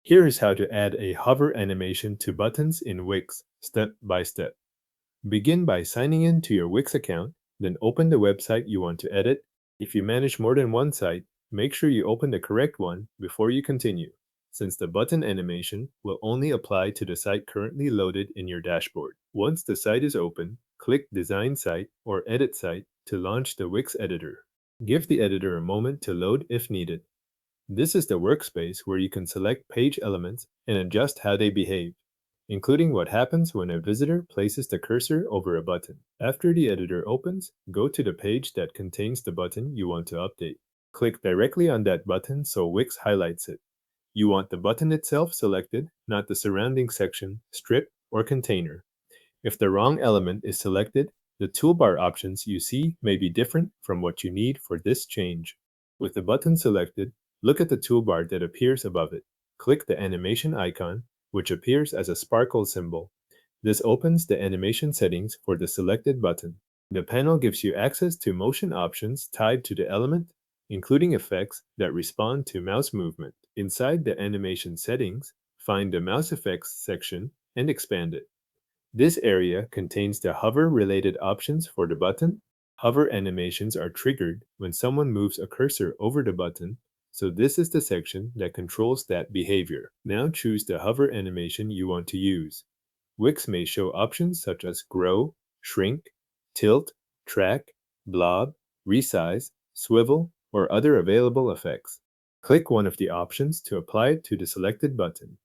Here is how to add a hover animation to buttons in Wix, step by step. Begin by signing in to your Wix account, then open the website you want to edit. If you manage more than one site, make sure you open the correct one before you continue, since the button animation will only apply to the site currently loaded in your dashboard. Once the site is open, click Design Site or Edit Site to launch the Wix editor. Give the editor a moment to load if needed. This is the workspace where you can select page elements and adjust how they behave, including what happens when a visitor places the cursor over a button. After the editor opens, go to the page that contains the button you want to update. Click directly on that button so Wix highlights it. You want the button itself selected, not the surrounding section, strip, or container. If the wrong element is selected, the toolbar options you see may be different from what you need for this change. With the button selected, look at the toolbar that appears above it. Click the animation icon, which appears as a sparkle symbol. This opens the animation settings for the selected button. The panel gives you access to motion options tied to the element, including effects that respond to mouse movement. Inside the animation settings, find the mouse effects section and expand it. This area contains the hover-related options for the button. Hover animations are triggered when someone moves a cursor over the button, so this is the section that controls that behavior. Now choose the hover animation you want to use. Wix may show options such as grow, shrink, tilt, track, blob, resize, swivel, or other available effects. Click one of the options to apply it to the selected button.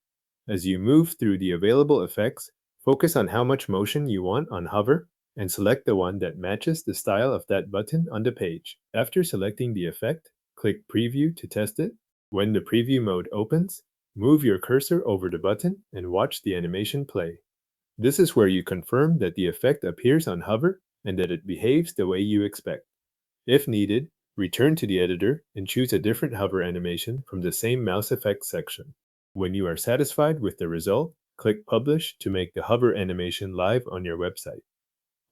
As you move through the available effects, focus on how much motion you want on hover and select the one that matches the style of that button on the page. After selecting the effect, click Preview to test it. When the preview mode opens, move your cursor over the button and watch the animation play. This is where you confirm that the effect appears on hover and that it behaves the way you expect. If needed, return to the editor and choose a different hover animation from the same mouse effects section. When you are satisfied with the result, click Publish to make the hover animation live on your website.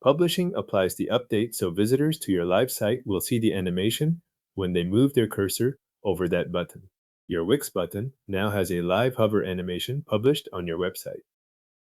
Publishing applies the update so visitors to your live site will see the animation when they move their cursor over that button. Your Wix button now has a live hover animation published on your website.